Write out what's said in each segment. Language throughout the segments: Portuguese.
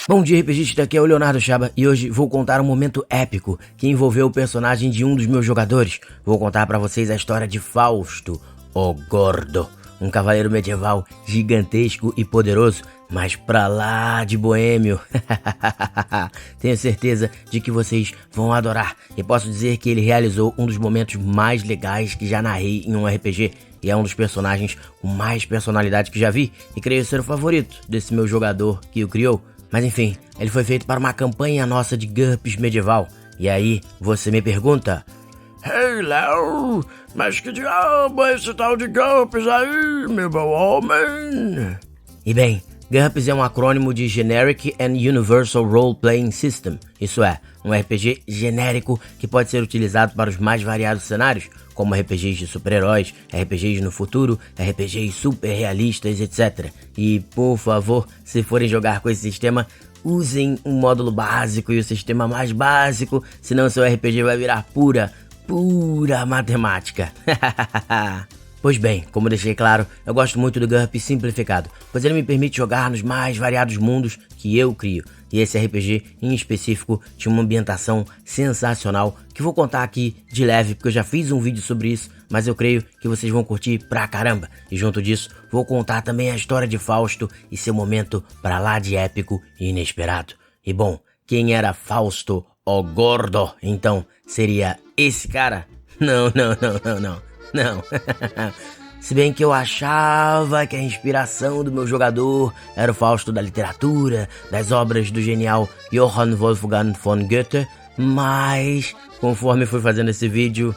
Bom dia, RPGista, aqui é o Leonardo Chaba e hoje vou contar um momento épico que envolveu o personagem de um dos meus jogadores. Vou contar pra vocês a história de Fausto, o Gordo, um cavaleiro medieval gigantesco e poderoso, mas pra lá de boêmio. Tenho certeza de que vocês vão adorar e posso dizer que ele realizou um dos momentos mais legais que já narrei em um RPG. E é um dos personagens com mais personalidade que já vi e creio ser o favorito desse meu jogador que o criou. Mas enfim, ele foi feito para uma campanha nossa de GURPS medieval. E aí, você me pergunta: Hey, Léo, mas que diabo é esse tal de GURPS aí, meu bom homem? E bem, GURPS é um acrônimo de Generic and Universal Role Playing System. Isso é, um RPG genérico que pode ser utilizado para os mais variados cenários, como RPGs de super-heróis, RPGs no futuro, RPGs super realistas, etc. E, por favor, se forem jogar com esse sistema, usem um módulo básico e o sistema mais básico, senão seu RPG vai virar pura matemática. Pois bem, como deixei claro, eu gosto muito do GURPS simplificado, pois ele me permite jogar nos mais variados mundos que eu crio. E esse RPG, em específico, tinha uma ambientação sensacional, que vou contar aqui de leve, porque eu já fiz um vídeo sobre isso, mas eu creio que vocês vão curtir pra caramba. E junto disso, vou contar também a história de Fausto e seu momento pra lá de épico e inesperado. E bom, quem era Fausto, o Gordo, então, seria esse cara? Não. Se bem que eu achava que a inspiração do meu jogador era o Fausto da literatura, das obras do genial Johann Wolfgang von Goethe, mas conforme fui fazendo esse vídeo,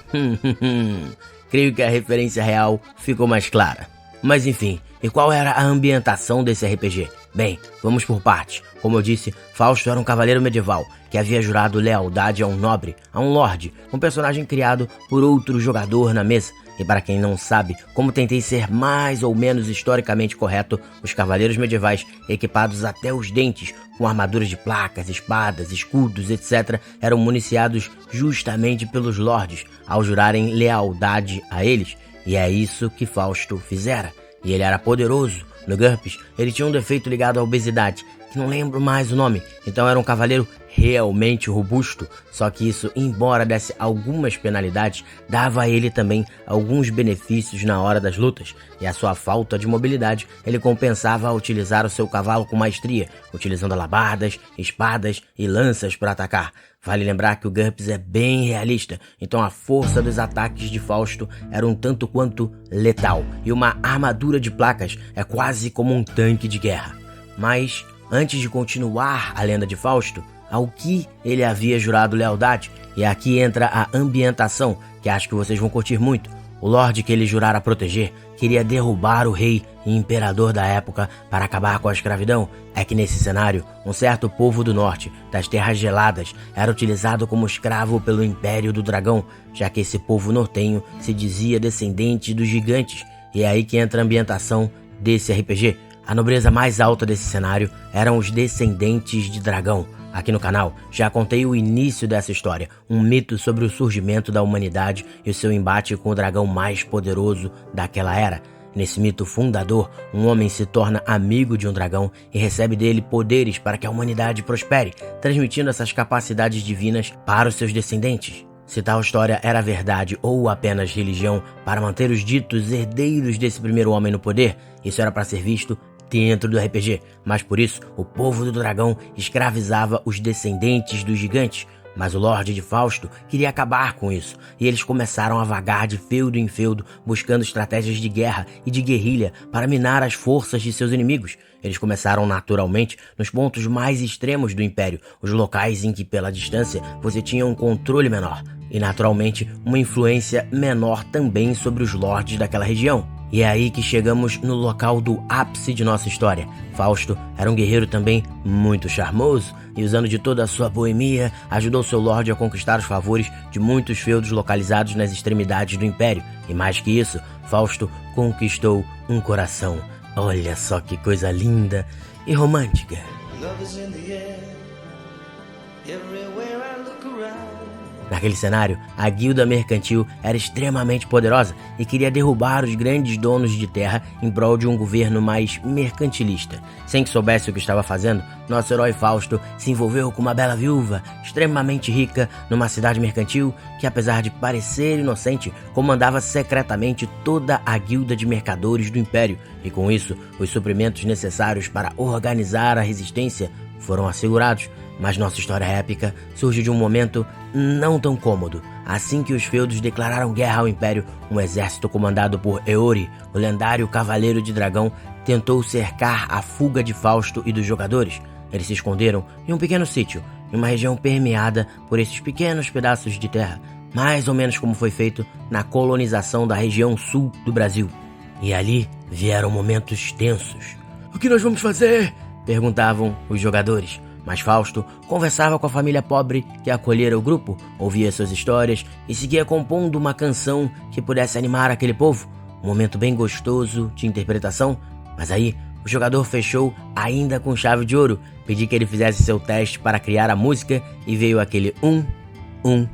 creio que a referência real ficou mais clara. Mas enfim, e qual era a ambientação desse RPG? Bem, vamos por partes. Como eu disse, Fausto era um cavaleiro medieval que havia jurado lealdade a um nobre, a um lorde, um personagem criado por outro jogador na mesa. E para quem não sabe, como tentei ser mais ou menos historicamente correto, os cavaleiros medievais, equipados até os dentes, com armaduras de placas, espadas, escudos, etc., eram municiados justamente pelos lordes, ao jurarem lealdade a eles. E é isso que Fausto fizera. E ele era poderoso. No GURPS, ele tinha um defeito ligado à obesidade, que não lembro mais o nome, então era um cavaleiro realmente robusto, só que isso, embora desse algumas penalidades, dava a ele também alguns benefícios na hora das lutas, e a sua falta de mobilidade ele compensava ao utilizar o seu cavalo com maestria, utilizando alabardas, espadas e lanças para atacar. Vale lembrar que o GURPS é bem realista, então a força dos ataques de Fausto era um tanto quanto letal, e uma armadura de placas é quase como um tanque de guerra. Mas, antes de continuar a lenda de Fausto, ao que ele havia jurado lealdade, e aqui entra a ambientação, que acho que vocês vão curtir muito. O Lorde que ele jurara proteger queria derrubar o rei e imperador da época para acabar com a escravidão. É que nesse cenário, um certo povo do norte, das terras geladas, era utilizado como escravo pelo Império do Dragão, já que esse povo nortenho se dizia descendente dos gigantes. E é aí que entra a ambientação desse RPG. A nobreza mais alta desse cenário eram os descendentes de dragão. Aqui no canal já contei o início dessa história, um mito sobre o surgimento da humanidade e o seu embate com o dragão mais poderoso daquela era. Nesse mito fundador, um homem se torna amigo de um dragão e recebe dele poderes para que a humanidade prospere, transmitindo essas capacidades divinas para os seus descendentes. Se tal história era verdade ou apenas religião para manter os ditos herdeiros desse primeiro homem no poder, isso era para ser visto dentro do RPG, mas por isso o povo do dragão escravizava os descendentes dos gigantes. Mas o Lorde de Fausto queria acabar com isso, e eles começaram a vagar de feudo em feudo, buscando estratégias de guerra e de guerrilha para minar as forças de seus inimigos. Eles começaram naturalmente nos pontos mais extremos do Império, os locais em que pela distância você tinha um controle menor, e naturalmente uma influência menor também sobre os lordes daquela região. E é aí que chegamos no local do ápice de nossa história. Fausto era um guerreiro também muito charmoso e, usando de toda a sua boemia, ajudou seu lorde a conquistar os favores de muitos feudos localizados nas extremidades do Império. E mais que isso, Fausto conquistou um coração. Olha só que coisa linda e romântica. Naquele cenário, a guilda mercantil era extremamente poderosa e queria derrubar os grandes donos de terra em prol de um governo mais mercantilista. Sem que soubesse o que estava fazendo, nosso herói Fausto se envolveu com uma bela viúva, extremamente rica, numa cidade mercantil que, apesar de parecer inocente, comandava secretamente toda a guilda de mercadores do Império, e com isso, os suprimentos necessários para organizar a resistência foram assegurados. Mas nossa história épica surge de um momento não tão cômodo. Assim que os feudos declararam guerra ao Império, um exército comandado por Eori, o lendário Cavaleiro de Dragão, tentou cercar a fuga de Fausto e dos jogadores. Eles se esconderam em um pequeno sítio, em uma região permeada por esses pequenos pedaços de terra, mais ou menos como foi feito na colonização da região sul do Brasil. E ali vieram momentos tensos. O que nós vamos fazer? Perguntavam os jogadores. Mas Fausto conversava com a família pobre que acolhera o grupo, ouvia suas histórias e seguia compondo uma canção que pudesse animar aquele povo. Um momento bem gostoso de interpretação, mas aí o jogador fechou ainda com chave de ouro. Pedi que ele fizesse seu teste para criar a música e veio aquele 1, 1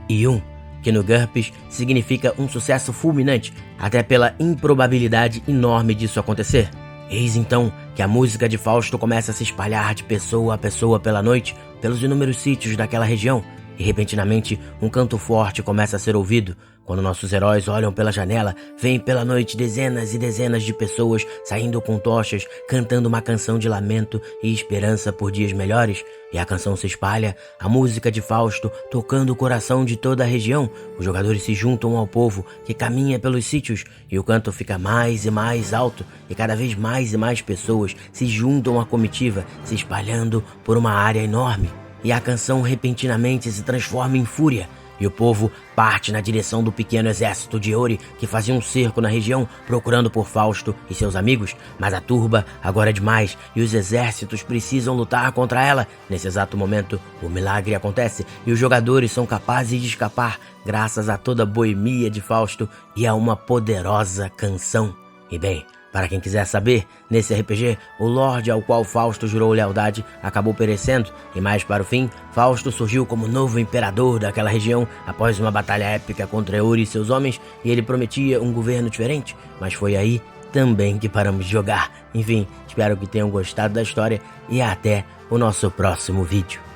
e 1, que no GURPS significa um sucesso fulminante, até pela improbabilidade enorme disso acontecer. Eis então que a música de Fausto começa a se espalhar de pessoa a pessoa pela noite, pelos inúmeros sítios daquela região, e repentinamente um canto forte começa a ser ouvido. Quando nossos heróis olham pela janela, veem pela noite dezenas e dezenas de pessoas saindo com tochas, cantando uma canção de lamento e esperança por dias melhores. E a canção se espalha, a música de Fausto tocando o coração de toda a região. Os jogadores se juntam ao povo que caminha pelos sítios e o canto fica mais e mais alto e cada vez mais e mais pessoas se juntam à comitiva, se espalhando por uma área enorme. E a canção repentinamente se transforma em fúria. E o povo parte na direção do pequeno exército de Eori que fazia um cerco na região procurando por Fausto e seus amigos, mas a turba agora é demais e os exércitos precisam lutar contra ela. Nesse exato momento, o milagre acontece e os jogadores são capazes de escapar graças a toda a boemia de Fausto e a uma poderosa canção. E bem, para quem quiser saber, nesse RPG, o Lorde ao qual Fausto jurou lealdade acabou perecendo, e mais para o fim, Fausto surgiu como novo imperador daquela região após uma batalha épica contra Eori e seus homens, e ele prometia um governo diferente, mas foi aí também que paramos de jogar. Enfim, espero que tenham gostado da história e até o nosso próximo vídeo.